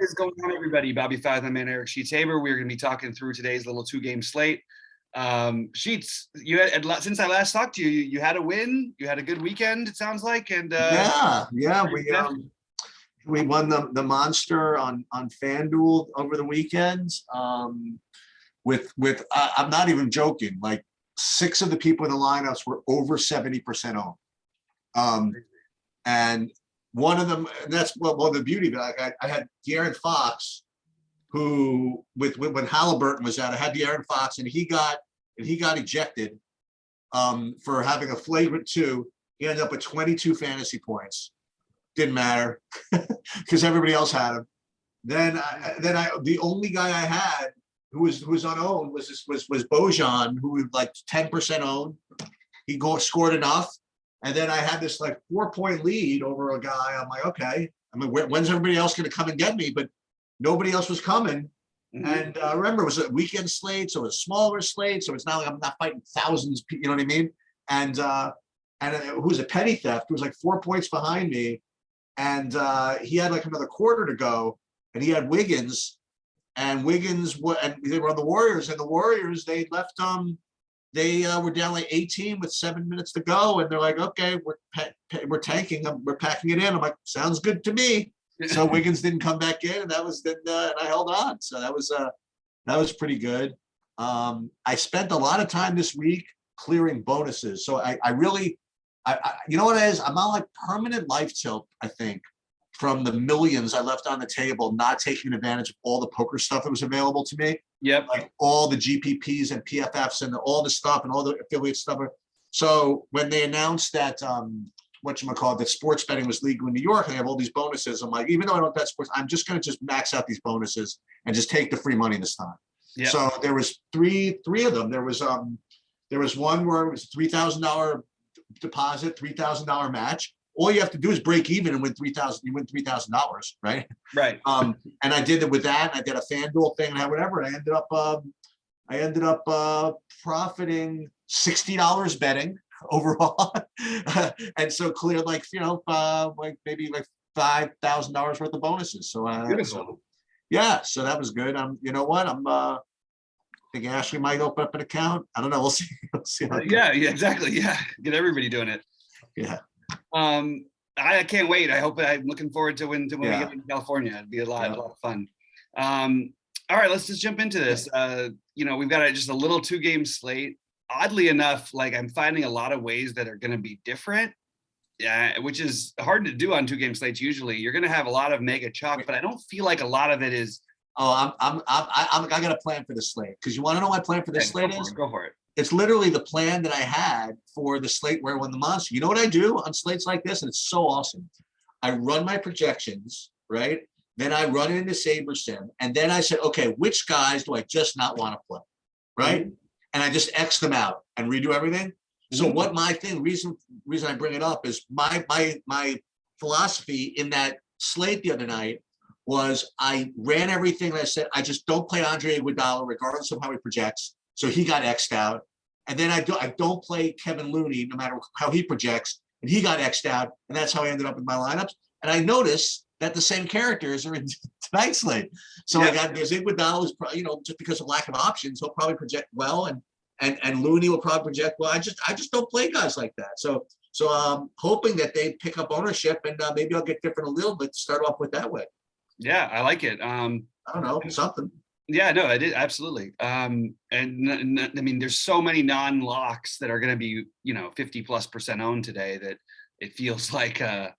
is going on, everybody? Bobby Five, my man Eric Sheets Haber. We're going to be talking through today's little 2-game slate. Sheets, you had since I last talked to you, you had a win. You had a good weekend, it sounds like, and yeah, we won the Monster on FanDuel over the weekend. With I'm not even joking. Like 6 of the people in the lineups were over 70% owned. And one of them, and that's well the beauty of it. I had De'Aaron Fox, who when Halliburton was out, I had De'Aaron Fox, and he got ejected for having a flagrant 2. He ended up with 22 fantasy points. Didn't matter because everybody else had him. Then the only guy I had who was unowned was Bojan, who was like 10% owned. He scored enough. And then I had this like 4-point lead over a guy. I'm like, okay, I mean, when's everybody else going to come and get me? But nobody else was coming. Mm-hmm. And remember, it was a weekend slate, so it was a smaller slate. So it's not like I'm not fighting thousands, you know what I mean? And it was a petty theft. It was like 4 points behind me. And he had like another quarter to go. And he had Wiggins. And Wiggins, and they were on the Warriors. And the Warriors, they left they were down like 18 with 7 minutes to go, and they're like, "Okay, we're tanking. We're packing it in." I'm like, "Sounds good to me." So Wiggins didn't come back in, and and I held on. So that was pretty good. I spent a lot of time this week clearing bonuses. So I really, you know what it is? I'm on like permanent life tilt, I think, from the millions I left on the table, not taking advantage of all the poker stuff that was available to me. Yep. Like all the GPPs and PFFs and all the stuff and all the affiliate stuff. So when they announced that, that sports betting was legal in New York, and they have all these bonuses, I'm like, even though I don't bet sports, I'm just going to just max out these bonuses and just take the free money this time. Yep. So there was three of them. There was one where it was a $3,000 deposit, $3,000 match. All you have to do is break even and win $3,000. You win $3,000, right? Right. And I did it with that. I did a FanDuel thing and whatever. And I ended up profiting $60 betting overall, and so cleared like maybe like $5,000 worth of bonuses. So yeah, so that was good. You know what? I think Ashley might open up an account. I don't know. We'll see. Yeah, exactly. Yeah, get everybody doing it. Yeah. I can't wait. I'm looking forward to when we get to California. It'd be a lot of fun. All right, let's just jump into this. We've got just a little 2-game slate. Oddly enough, like I'm finding a lot of ways that are going to be different. Yeah, which is hard to do on 2-game slates. Usually, you're going to have a lot of mega chalk, but I don't feel like a lot of it is. Oh, I got a plan for the slate, because you want to know what my plan for this slate is? Go for it. It's literally the plan that I had for the slate where I won the Monster. You know what I do on slates like this? And it's so awesome. I run my projections, right? Then I run it into SaberSim. And then I said, okay, which guys do I just not want to play, right? Mm-hmm. And I just X them out and redo everything. Mm-hmm. So what my reason I bring it up is my philosophy in that slate the other night was I ran everything and I said, I just don't play Andre Iguodala regardless of how he projects. So he got X'd out. And then I don't play Kevin Looney no matter how he projects, and he got X'd out. And that's how I ended up with my lineups. And I noticed that the same characters are in tonight's slate. So there's Iguodala, just because of lack of options, he'll probably project well, and Looney will probably project well. I just don't play guys like that. So I'm hoping that they pick up ownership, and maybe I'll get different a little bit, start off with that way. Yeah, I like it. I don't know, something. Yeah, no, I did. Absolutely. And I mean, there's so many non-locks that are going to be, 50+% owned today that it feels like that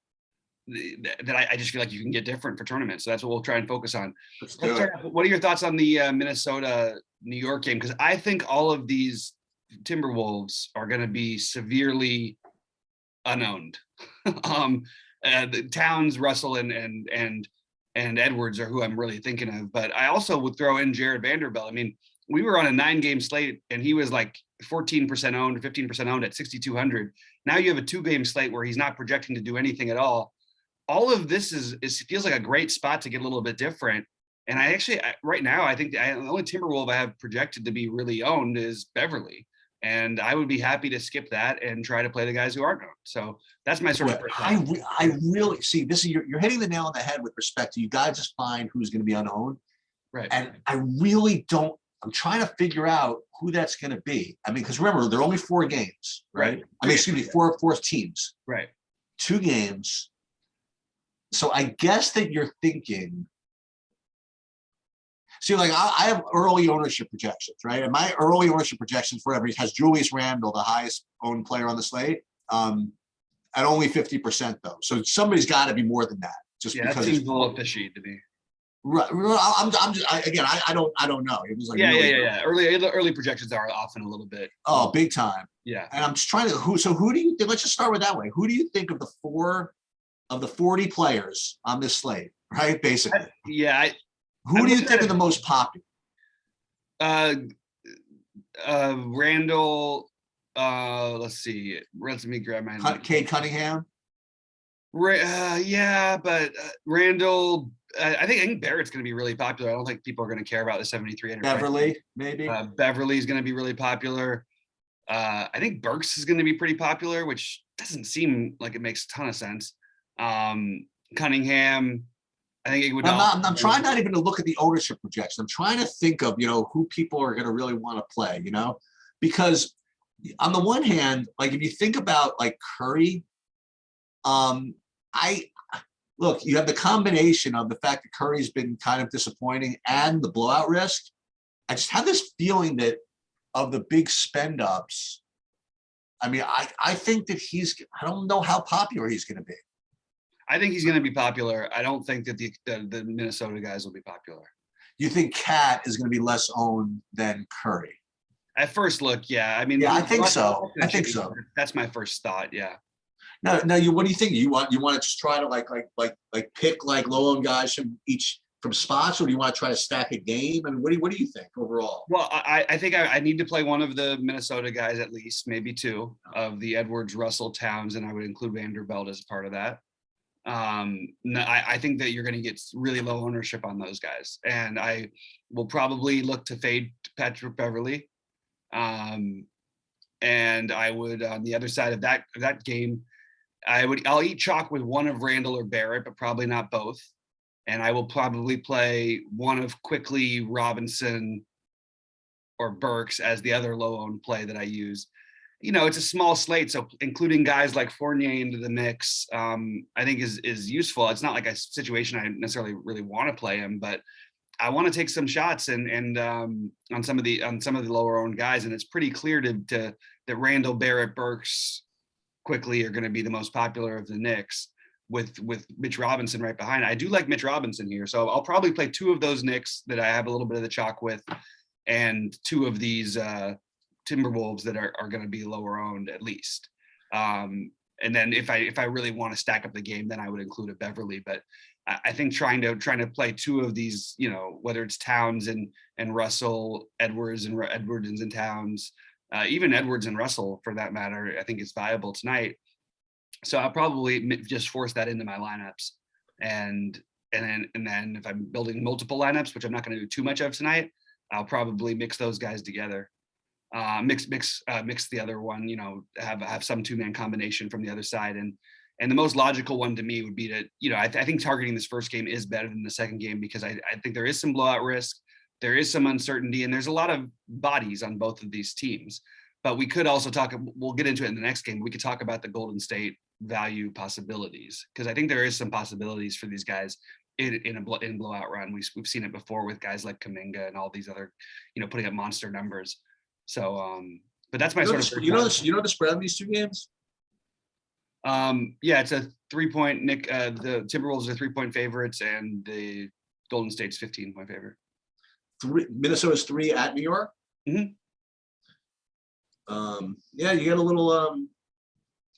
I just feel like you can get different for tournaments. So that's what we'll try and focus on. What are your thoughts on the Minnesota-New York game? Because I think all of these Timberwolves are going to be severely unowned. The Towns, Russell, and Edwards are who I'm really thinking of. But I also would throw in Jared Vanderbilt. I mean, we were on a 9-game slate and he was like 14% owned, 15% owned at 6,200. Now you have a 2-game slate where he's not projecting to do anything at all. All of this feels like a great spot to get a little bit different. And right now, I think the only Timberwolf I have projected to be really owned is Beverly. And I would be happy to skip that and try to play the guys who aren't owned. So that's my sort of Well, first I really see this is you're hitting the nail on the head with respect to you guys just find who's going to be unowned. right. And I really don't, I'm trying to figure out who that's going to be. I mean, because remember, there are only 4 games, right? Right. I mean, excuse me, four teams, Right. 2 games. So I guess that you're thinking, see, like I have early ownership projections, right? And my early ownership projections, whatever, has Julius Randle, the highest owned player on the slate, at only 50% though. So somebody's got to be more than that, just Yeah, that because seems it's a little fishy to me. right. I'm just again, I don't know. It was like Yeah, really yeah. Early projections are often a little bit. big time. Yeah. And I'm just trying to who do you think? Let's just start with that way. Who do you think of the 40 players on this slate, right? Basically, who do you think are the most popular? Randall. Let's see. Let me grab my. Cade Cunningham. Yeah, but Randall. I think Barrett's going to be really popular. I don't think people are going to care about the 7,300. Beverly, maybe. Beverly's going to be really popular. I think Burks is going to be pretty popular, which doesn't seem like it makes a ton of sense. Cunningham. I think it would. I'm trying not even to look at the ownership projection. I'm trying to think of, who people are going to really want to play, because on the one hand, like if you think about like Curry, look, you have the combination of the fact that Curry's been kind of disappointing and the blowout risk. I just have this feeling that of the big spend ups, I mean, I think that I don't know how popular he's going to be. I think he's going to be popular. I don't think that the Minnesota guys will be popular. You think Cat is going to be less owned than Curry? At first look, yeah. I mean, yeah, I think so. That's my first thought. Yeah. No, what do you think? You want to just try to like pick like low owned guys from spots, or do you want to try to stack a game? I mean, what do you think overall? Well, I think I need to play one of the Minnesota guys, at least maybe 2 of the Edwards, Russell, Towns, and I would include Vanderbilt as part of that. I think that you're going to get really low ownership on those guys, and I will probably look to fade Patrick Beverly. And I would, on the other side of that game, I'll eat chalk with one of Randall or Barrett, but probably not both. And I will probably play one of Quickly, Robinson, or Burks as the other low-owned play that I use. It's a small slate, so including guys like Fournier into the mix, I think is useful. It's not like a situation I necessarily really want to play him, but I want to take some shots and on some of the lower-owned guys, and it's pretty clear that Randall, Barrett, Burks, Quickly are going to be the most popular of the Knicks, with Mitch Robinson right behind. I do like Mitch Robinson here, so I'll probably play 2 of those Knicks that I have a little bit of the chalk with, and 2 of these Timberwolves that are going to be lower owned at least. And then if I really want to stack up the game, then I would include a Beverly. But I think trying to play 2 of these, whether it's Towns and Russell, Edwards and Towns, even Edwards and Russell for that matter, I think is viable tonight. So I'll probably just force that into my lineups, and then if I'm building multiple lineups, which I'm not going to do too much of tonight, I'll probably mix those guys together. Mix the other one, have some 2-man combination from the other side, and the most logical one to me would be to, I think targeting this first game is better than the second game, because I think there is some blowout risk, there is some uncertainty, and there's a lot of bodies on both of these teams. But we could also we'll get into it in the next game. We could talk about the Golden State value possibilities, because I think there is some possibilities for these guys in blowout run. We've seen it before with guys like Kamenga and all these other, putting up monster numbers. So, but that's my sort of. You know the spread on these 2 games? Yeah, it's a 3-point. Nick, the Timberwolves are 3-point favorites, and the Golden State's 15-point favorite. Minnesota's 3 at New York. Mm-hmm. Yeah, you get a little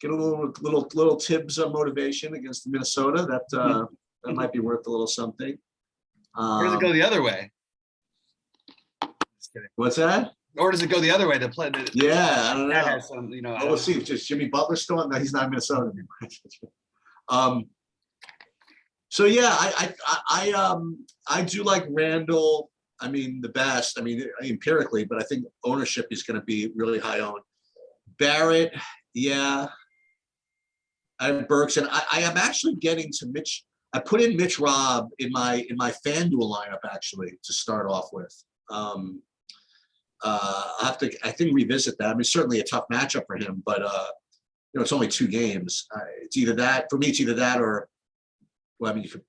little Tibbs motivation against Minnesota. That might be worth a little something. Or does it go the other way? What's that? Or does it go the other way? I don't know. Has some, we'll see. Just Jimmy Butler still on that. He's not in Minnesota anymore. So yeah, I do like Randall I mean, the best, I mean, empirically, but I think ownership is going to be really high owned. Barrett, yeah. I have Burks, and I am actually getting to Mitch. I put in Mitch Robb in my FanDuel lineup actually to start off with. I have to, I think, revisit that. I mean, certainly a tough matchup for him, but it's only 2 games. It's either that for me. It's either that or, well, I mean, you could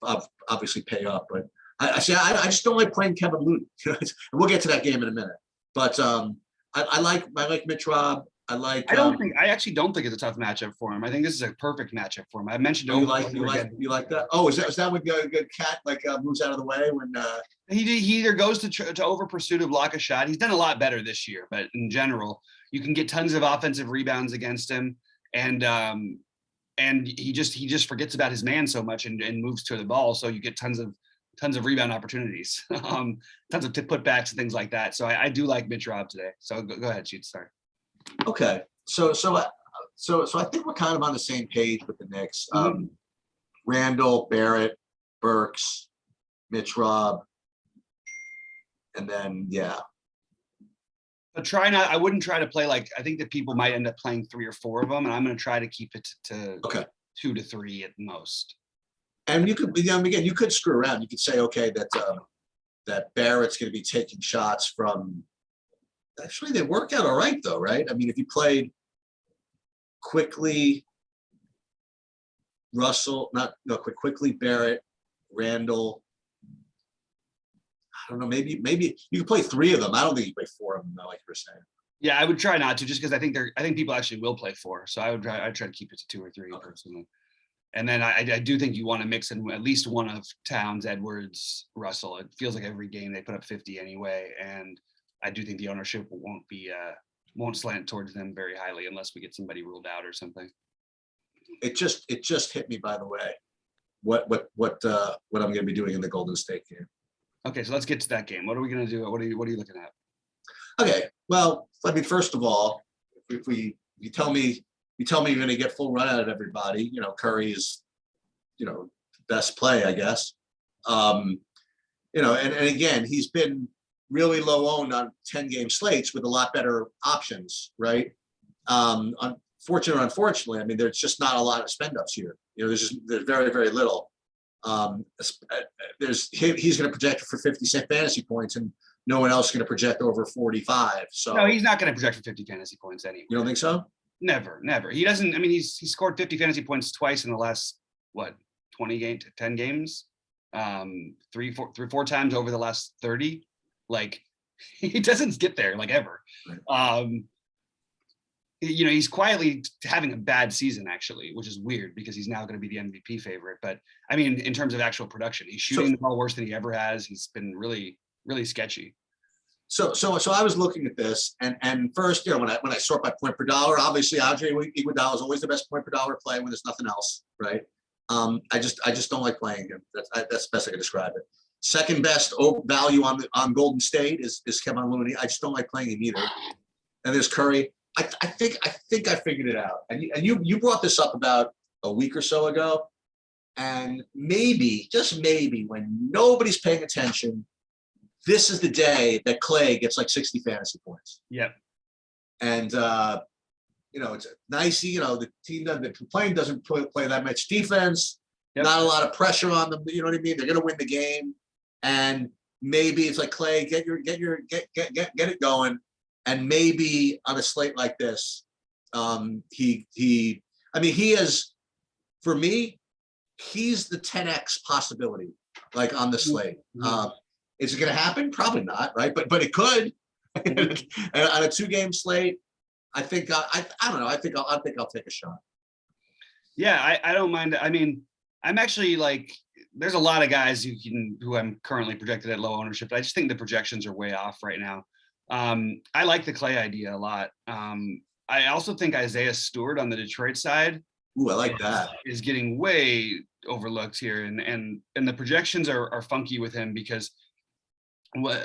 obviously pay up, but I just don't like playing Kevin Looney. And we'll get to that game in a minute. But I like Mitch Robb. I actually don't think it's a tough matchup for him. I think this is a perfect matchup for him. I mentioned you like that? Oh, is that when good cat moves out of the way when he either goes to over pursuit or block a shot. He's done a lot better this year, but in general, you can get tons of offensive rebounds against him, and he just forgets about his man so much and moves to the ball, so you get tons of rebound opportunities, tons of putbacks and things like that. So I do like Mitch Robb today. So go ahead, shoot, start. Okay, so I think we're kind of on the same page with the Knicks. Randall, Barrett, Burks, Mitch Robb, and then But I wouldn't try to play like, I think that people might end up playing 3 or 4 of them, and I'm going to try to keep it to 2 to 3 at most. And you could, again, you could screw around. You could say, okay, that Barrett's going to be taking shots from. Actually, they work out all right, though, right? I mean, if you played quickly, Russell, quickly Barrett, Randall. I don't know. Maybe you could play 3 of them. I don't think you play 4 of them, though, like you were saying. Yeah, I would try not to, just because I think people actually will play 4. So I'd try to keep it to 2 or 3 personally. And then I do think you want to mix in at least one of Towns, Edwards, Russell. It feels like every game they put up 50 anyway, and I do think the ownership won't slant towards them very highly unless we get somebody ruled out or something. It just hit me, by the way, what I'm going to be doing in the Golden State game. Okay, so let's get to that game. What are we going to do? What are you looking at? Okay, well, I mean, first of all, if you tell me you're going to get full run out of everybody, Curry is, best play, I guess. And again, he's been really low owned on 10-game slates with a lot better options, right? Unfortunately, I mean, there's just not a lot of spend ups here. There's very, very little. He's going to project for 50 fantasy points, and no one else is going to project over 45. So no, he's not going to project for 50 fantasy points anyway. You don't think so? Never. He doesn't. I mean, he scored 50 fantasy points twice in the last 10 games, 4 times over the last 30. Like, he doesn't get there like ever. Right. He's quietly having a bad season actually, which is weird because he's now going to be the MVP favorite. But I mean, in terms of actual production, he's shooting the ball worse than he ever has. He's been really, really sketchy. So I was looking at this, and first, when I sort by point per dollar, obviously Andre Iguodala is always the best point per dollar play when there's nothing else, right? I just don't like playing him. That's the best I can describe it. Second best value on Golden State is Kevin Looney. I just don't like playing him either. And there's Curry. I think I figured it out. And you brought this up about a week or so ago. And maybe, just maybe, when nobody's paying attention, this is the day that Clay gets like 60 fantasy points. Yep. And it's nice. The team that playing doesn't play that much defense. Yep. Not a lot of pressure on them. You know what I mean? They're going to win the game. And maybe it's like, Clay, get it going. And maybe on a slate like this, he is, for me, he's the 10x possibility, like on the slate. Mm-hmm. Is it going to happen? Probably not, right? But it could. On a 2-game slate, I think I don't know. I think I'll take a shot. Yeah, I don't mind. I mean, I'm actually like, there's a lot of guys who I'm currently projected at low ownership, but I just think the projections are way off right now. I like the Clay idea a lot. I also think Isaiah Stewart on the Detroit side. Ooh, I like that. Is getting way overlooked here, and the projections are funky with him because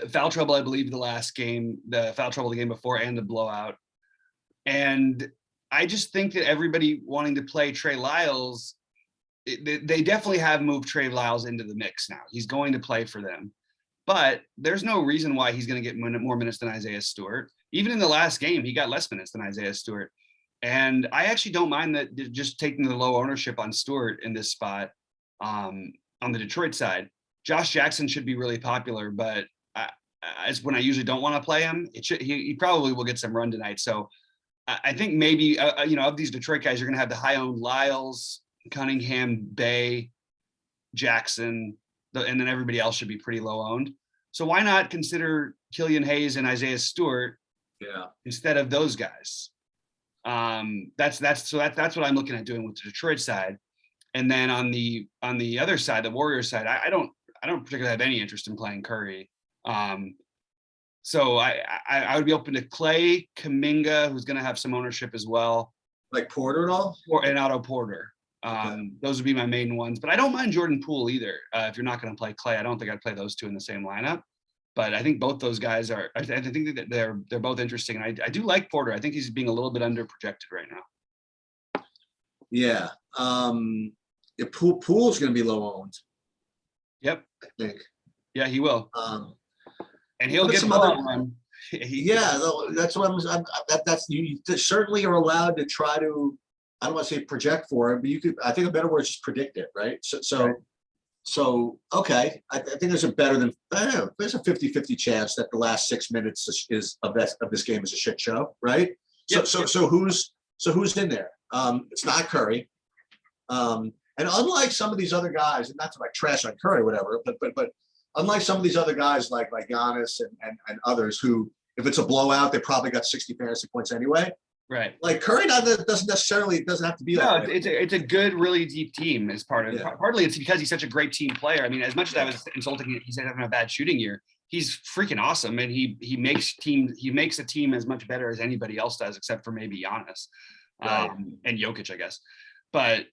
foul trouble, I believe, the foul trouble the game before, and the blowout. And I just think that everybody wanting to play Trey Lyles, they definitely have moved Trey Lyles into the mix now. He's going to play for them. but there's no reason why he's going to get more minutes than Isaiah Stewart. Even in the last game, he got less minutes than Isaiah Stewart. And I actually don't mind that, just taking the low ownership on Stewart in this spot. On the Detroit side, Josh Jackson should be really popular, but as when I usually don't want to play him, he probably will get some run tonight. So I think maybe, of these Detroit guys, you're going to have the high owned Lyles, Cunningham, Bay, Jackson, and then everybody else should be pretty low owned. So why not consider Killian Hayes and Isaiah Stewart instead of those guys? That's what I'm looking at doing with the Detroit side. And then on the other side, the Warriors side, I don't particularly have any interest in playing Curry. So I would be open to Clay, Kamenga, who's going to have some ownership as well. Like Porter at all? And Otto Porter. Those would be my main ones. But I don't mind Jordan Poole either. If you're not going to play Clay, I don't think I'd play those two in the same lineup. But I think both those guys are. I think that they're both interesting, and I do like Porter. I think he's being a little bit under projected right now. Yeah. Poole's going to be low owned. Yep. I think. Yeah, he will. And he'll get some more other. run. Yeah, that's what that's you certainly are allowed to try to. I don't want to say project for it, but you could. I think a better word is just predict it, right? So okay. I think there's a better than there's a 50-50 chance that the last 6 minutes of this game is a shit show, right? Yep. So who's in there? It's not Curry. And unlike some of these other guys, and not to like trash on Curry or whatever, but unlike some of these other guys like Giannis and others who, if it's a blowout, they probably got 60 fantasy points anyway. Right. Like Curry doesn't have to be that way. It's a good, really deep team as part of it. Yeah. Partly it's because he's such a great team player. I mean, as much as I was insulting he's having a bad shooting year, he's freaking awesome, and he makes a team as much better as anybody else does, except for maybe Giannis, Right. And Jokic, I guess. But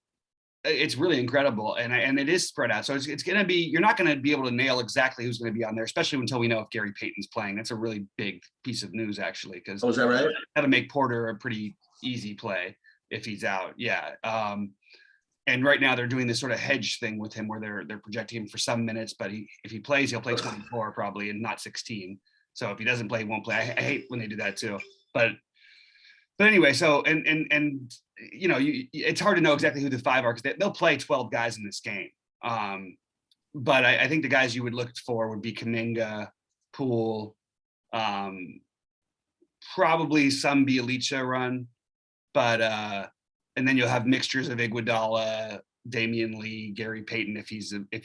it's really incredible, and it is spread out. So it's going to be, you're not going to be able to nail exactly who's going to be on there, especially until we know if Gary Payton's playing. That's a really big piece of news, actually, because is that right? Got to make Porter a pretty easy play if he's out. Yeah. And right now they're doing this sort of hedge thing with him where they're projecting him for some minutes, but if he plays, he'll play 24 probably and not 16. So if he doesn't play, he won't play. I hate when they do that too. But anyway, so and it's hard to know exactly who the five are because they'll play 12 guys in this game. But I think the guys you would look for would be Kamenga, Poole, probably some Bjelica run, but and then you'll have mixtures of Iguodala, Damian Lee, Gary Payton if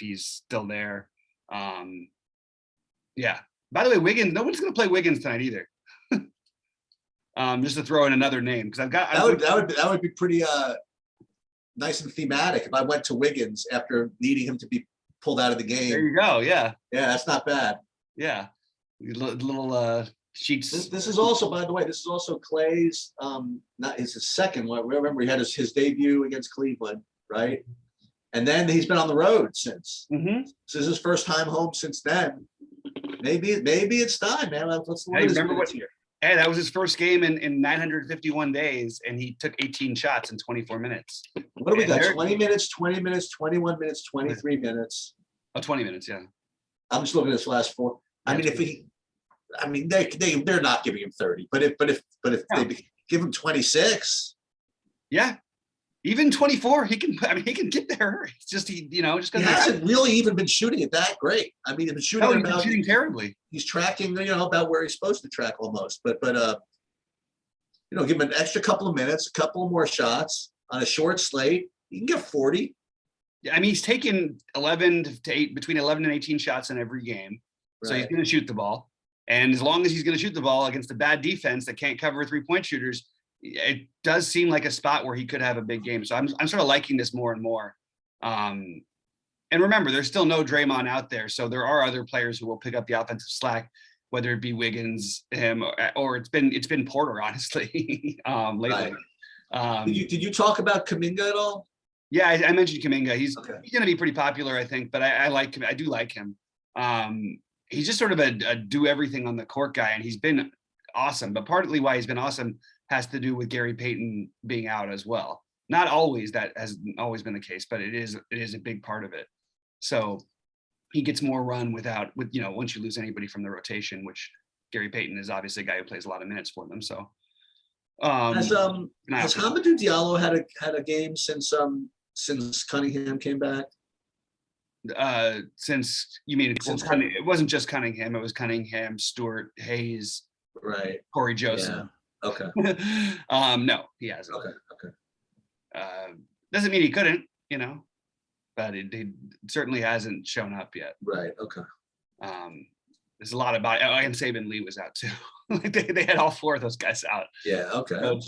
he's still there. Yeah. By the way, Wiggins, no one's going to play Wiggins tonight either. Just to throw in another name because that would be pretty nice and thematic if I went to Wiggins after needing him to be pulled out of the game. There you go. Yeah. Yeah, that's not bad. Yeah. Little sheets. This is also, by the way, this is also Clay's not his second one. Remember he had his debut against Cleveland, right? And then he's been on the road since. Mm-hmm. This is his first time home since then. Maybe it's time, man. Let's look at his minutes here. Hey, that was his first game in 951 days, and he took 18 shots in 24 minutes. What do we got? 20 minutes, 20 minutes, 21 minutes, 23 minutes. Oh, 20 minutes, yeah. I'm just looking at this last four. I mean, they're not giving him 30, but if they give him 26, yeah, even 24, he can get there. It's just he hasn't really even been shooting it that great. I mean, he's been shooting terribly. He's tracking, about where he's supposed to track almost, but give him an extra couple of minutes, a couple of more shots on a short slate. You can get 40. Yeah, I mean, he's taken 11 to 8, between 11 and 18 shots in every game. Right. So he's going to shoot the ball. And as long as he's going to shoot the ball against a bad defense that can't cover 3-point shooters, it does seem like a spot where he could have a big game. So I'm sort of liking this more and more. And remember, there's still no Draymond out there. So there are other players who will pick up the offensive slack, whether it be Wiggins, him, or it's been Porter, honestly, lately. Right. Did you talk about Kamenga at all? Yeah, I mentioned Kamenga. He's going to be pretty popular, I think, but I like him. I do like him. He's just sort of a do everything on the court guy, and he's been awesome. But partly why he's been awesome has to do with Gary Payton being out as well. Not always, that has always been the case, but it is a big part of it. So he gets more run with, once you lose anybody from the rotation, which Gary Payton is obviously a guy who plays a lot of minutes for them. So Has has Hamidou Diallo had a game since Cunningham came back? since you mean Since it wasn't just Cunningham, it was Cunningham, Stewart, Hayes, right. Corey Joseph. Yeah. Okay. No, he hasn't. Okay. Doesn't mean he couldn't, but it certainly hasn't shown up yet. Right. Okay. There's a lot about, and Saban Lee was out too. Like they had all four of those guys out. Yeah. Okay.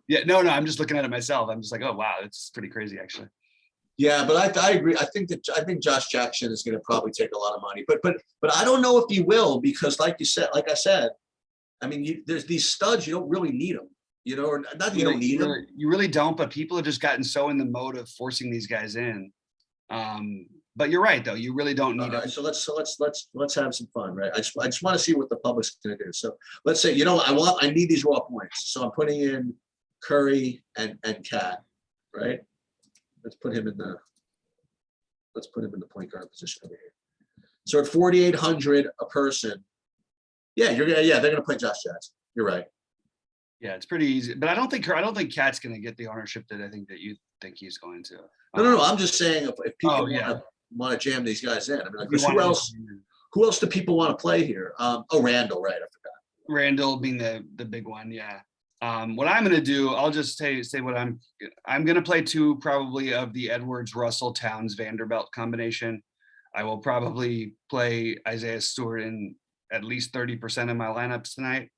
Yeah. No, I'm just looking at it myself. I'm just like, oh wow, it's pretty crazy actually. Yeah, but I agree. I think Josh Jackson is going to probably take a lot of money, but I don't know if he will, because like I said, I mean, there's these studs, you don't really need them, or not that you don't need them. You really don't, but people have just gotten so in the mode of forcing these guys in. But you're right though, you really don't need them. Right, so let's have some fun, right? I just want to see what the public's going to do. So let's say, I need these raw points, so I'm putting in Curry and Cat, right? Let's put him in the point guard position over here. So at 4,800 a person, they're gonna play Josh Jackson. You're right. Yeah, it's pretty easy, but I don't think Cat's gonna get the ownership that I think that you think he's going to. No. I'm just saying if people want to jam these guys in. I mean, like, who else do people want to play here? Randall, right? I forgot. Randall being the big one, yeah. What I'm going to do, I'll just say what I'm going to play two probably of the Edwards, Russell, Towns, Vanderbilt combination. I will probably play Isaiah Stewart in at least 30% of my lineups tonight.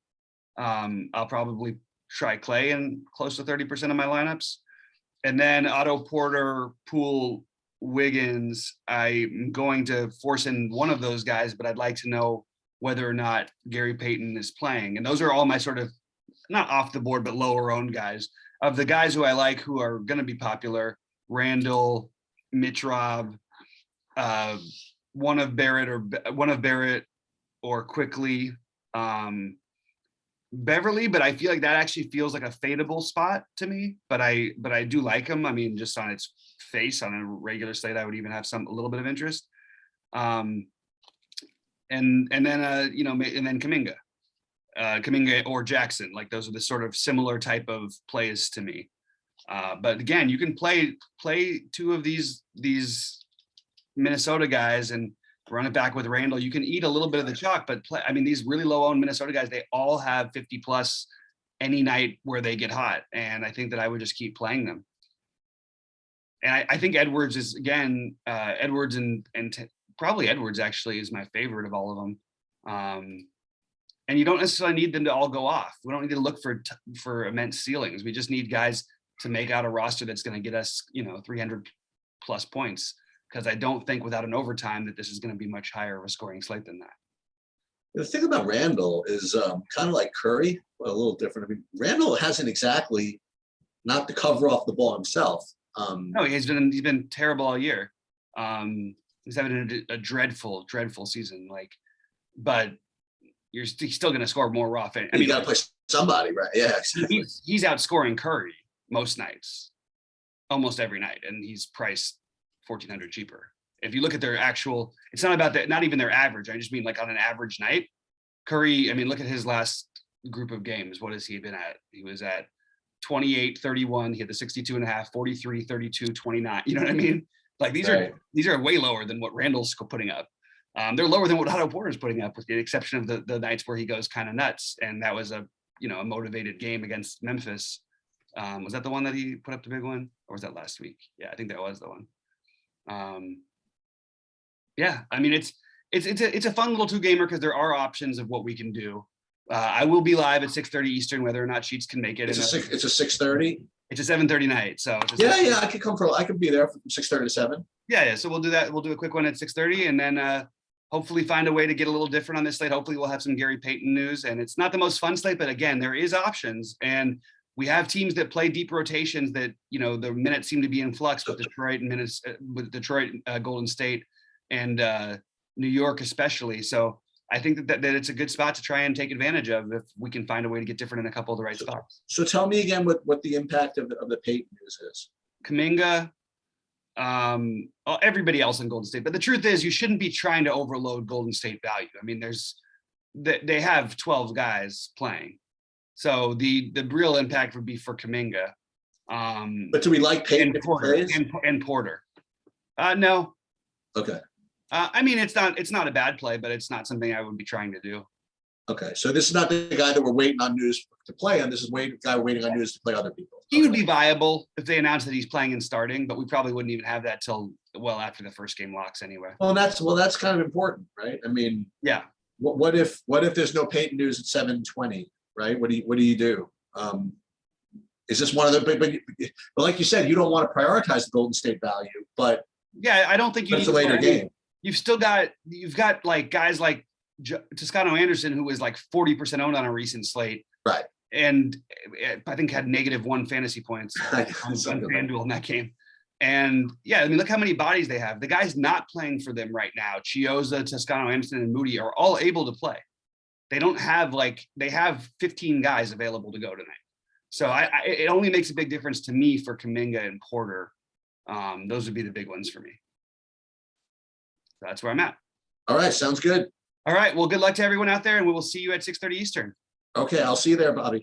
I'll probably try Clay in close to 30% of my lineups. And then Otto Porter, Poole, Wiggins, I'm going to force in one of those guys, but I'd like to know whether or not Gary Payton is playing. And those are all my sort of, not off the board, but lower owned guys. Of the guys who I like, who are going to be popular: Randall, Mitrov, one of Barrett or Quickly, Beverly. But I feel like that actually feels like a fadeable spot to me. But I do like him. I mean, just on its face, on a regular slate, I would even have a little bit of interest. And then Kamenga. Kamenga or Jackson, like those are the sort of similar type of plays to me. But again, you can play two of these Minnesota guys and run it back with Randall. You can eat a little bit of the chalk, but these really low owned Minnesota guys, they all have 50 plus any night where they get hot. And I think that I would just keep playing them. And I think Edwards is, again, Edwards and probably Edwards actually is my favorite of all of them. And you don't necessarily need them to all go off. We don't need to look for immense ceilings. We just need guys to make out a roster that's going to get us, 300 plus points. Because I don't think without an overtime that this is going to be much higher of a scoring slate than that. The thing about Randall is kind of like Curry, but a little different. I mean, Randall hasn't exactly knocked the cover off the ball himself. No, he's been terrible all year. He's having a dreadful season. But he's still going to score more raw. You got to play somebody, right? Yeah, exactly. He's outscoring Curry most nights, almost every night, and he's priced $1,400 cheaper. If you look at their actual, it's not about that, not even their average. I just mean like on an average night, Curry. Look at his last group of games. What has he been at? He was at 28, 31. He had the 62.5, 43, 32, 29. You know what I mean? Like these are way lower than what Randall's putting up. They're lower than what Otto Porter's putting up, with the exception of the nights where he goes kind of nuts. And that was a motivated game against Memphis. Was that the one that he put up the big one, or was that last week? Yeah, I think that was the one. It's a fun little two gamer because there are options of what we can do. I will be live at 6:30 Eastern, whether or not Sheets can make it. It's a 6:30. It's a 7:30 night, so I could be there from 6:30 to 7. Yeah. So we'll do that. We'll do a quick one at 6:30, and then hopefully find a way to get a little different on this slate. Hopefully we'll have some Gary Payton news, and it's not the most fun slate, but again, there is options, and we have teams that play deep rotations that the minutes seem to be in flux with Detroit and minutes with Detroit, Golden State, and New York especially. So I think that it's a good spot to try and take advantage of if we can find a way to get different in a couple of the right spots. So tell me again what the impact of the Payton news is. Kamenga, everybody else in Golden State. But the truth is, you shouldn't be trying to overload Golden State value. I mean, they have 12 guys playing, so the real impact would be for Kamenga. But do we like Payton and if he Porter plays? and Porter? No. Okay. I mean, it's not a bad play, but it's not something I would be trying to do. Okay, so this is not the guy that we're waiting on news to play on. This is the guy we're waiting on news to play other people. He would be viable if they announced that he's playing and starting, but we probably wouldn't even have that till well after the first game locks anyway. Well, that's kind of important, right? I mean, Yeah. what if there's no Payton news at 7:20, right? What do you do? Is this one of the but like you said, you don't want to prioritize the Golden State value, but yeah, I don't think you it's need a later game. You've got like guys like Toscano Anderson, who was like 40% owned on a recent slate. Right. And I think had -1 fantasy points on FanDuel in that game. And yeah, I mean, look how many bodies they have. The guys not playing for them right now, Chioza, Toscano Anderson, and Moody are all able to play. They don't have they have 15 guys available to go tonight. So it only makes a big difference to me for Kamenga and Porter. Those would be the big ones for me. So that's where I'm at. All right, sounds good. All right. Well, good luck to everyone out there, and we will see you at 6:30 Eastern. Okay, I'll see you there, Bobby.